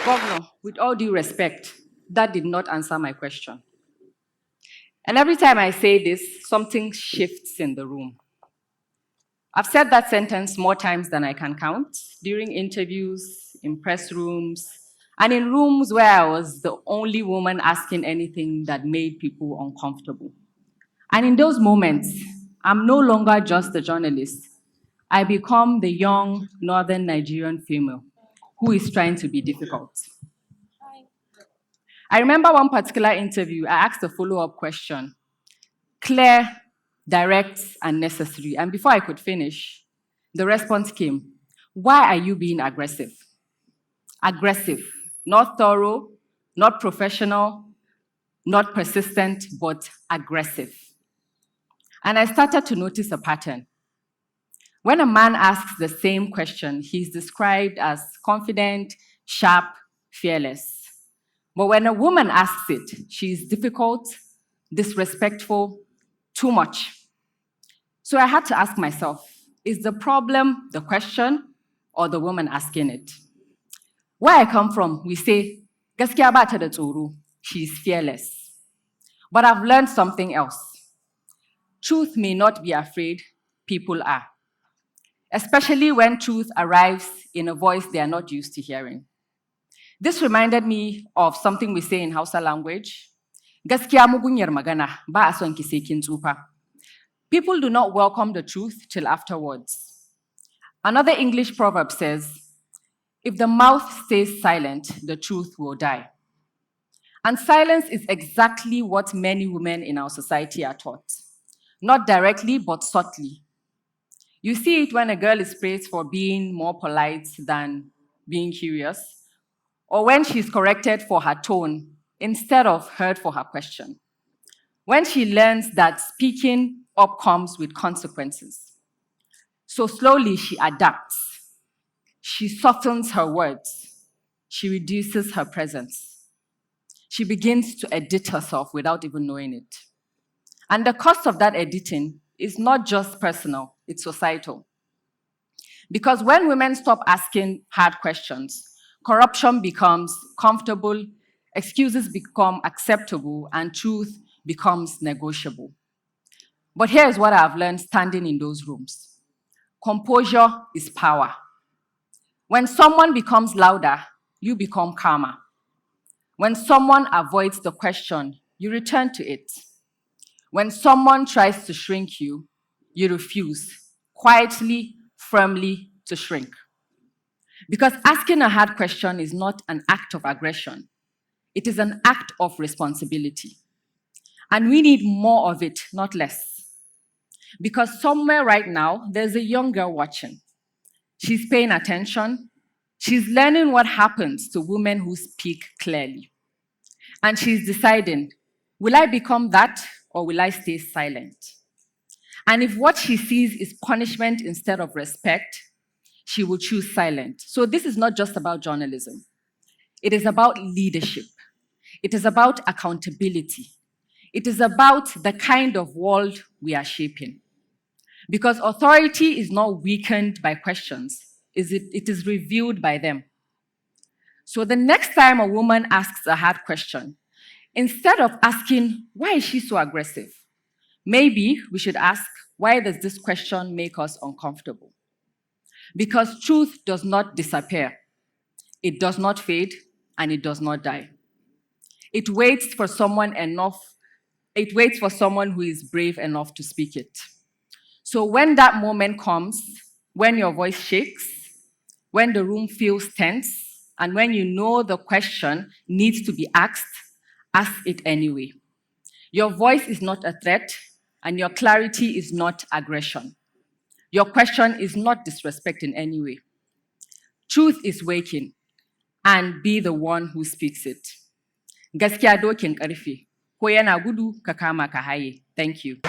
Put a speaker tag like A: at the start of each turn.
A: Governor, with all due respect, that did not answer my question. And every time I say this, something shifts in the room. I've said that sentence more times than I can count, during interviews, in press rooms, and in rooms where I was the only woman asking anything that made people uncomfortable. And in those moments, I'm no longer just the journalist. I become the young northern Nigerian female who is trying to be difficult. I remember one particular interview, I asked a follow-up question, clear, direct, and necessary. And before I could finish, the response came, why are you being aggressive? Aggressive, not thorough, not professional, not persistent, but aggressive. And I started to notice a pattern. When a man asks the same question, he's described as confident, sharp, fearless. But when a woman asks it, she's difficult, disrespectful, too much. So I had to ask myself, is the problem the question or the woman asking it? Where I come from, we say, gaskiya ba ta da tsoro, she's fearless. But I've learned something else. Truth may not be afraid, people are. Especially when truth arrives in a voice they are not used to hearing. This reminded me of something we say in Hausa language. Gaskiya mugunyar magana, ba a son ki sai kin tsufa. People do not welcome the truth till afterwards. Another English proverb says, if the mouth stays silent, the truth will die. And silence is exactly what many women in our society are taught. Not directly, but subtly. You see it when a girl is praised for being more polite than being curious, or when she's corrected for her tone instead of heard for her question. When she learns that speaking up comes with consequences. So slowly she adapts. She softens her words. She reduces her presence. She begins to edit herself without even knowing it. And the cost of that editing is not just personal, it's societal. Because when women stop asking hard questions, corruption becomes comfortable, excuses become acceptable, and truth becomes negotiable. But here's what I've learned standing in those rooms. Composure is power. When someone becomes louder, you become calmer. When someone avoids the question, you return to it. When someone tries to shrink you, you refuse, quietly, firmly to shrink. Because asking a hard question is not an act of aggression. It is an act of responsibility. And we need more of it, not less. Because somewhere right now, there's a young girl watching. She's paying attention. She's learning what happens to women who speak clearly. And she's deciding, will I become that or will I stay silent? And if what she sees is punishment instead of respect, she will choose silent. So this is not just about journalism. It is about leadership. It is about accountability. It is about the kind of world we are shaping. Because authority is not weakened by questions, it is revealed by them. So the next time a woman asks a hard question, instead of asking, why is she so aggressive? Maybe we should ask, why does this question make us uncomfortable? Because truth does not disappear, it does not fade, and it does not die. It waits for someone who is brave enough to speak it. So when that moment comes, when your voice shakes, when the room feels tense, and when you know the question needs to be asked, ask it anyway. Your voice is not a threat, and your clarity is not aggression. Your question is not disrespect in any way. Truth is waking, and be the one who speaks it. Gaskiya dokin ƙarfe, ko yana gudu ka kama ka haye. Thank you.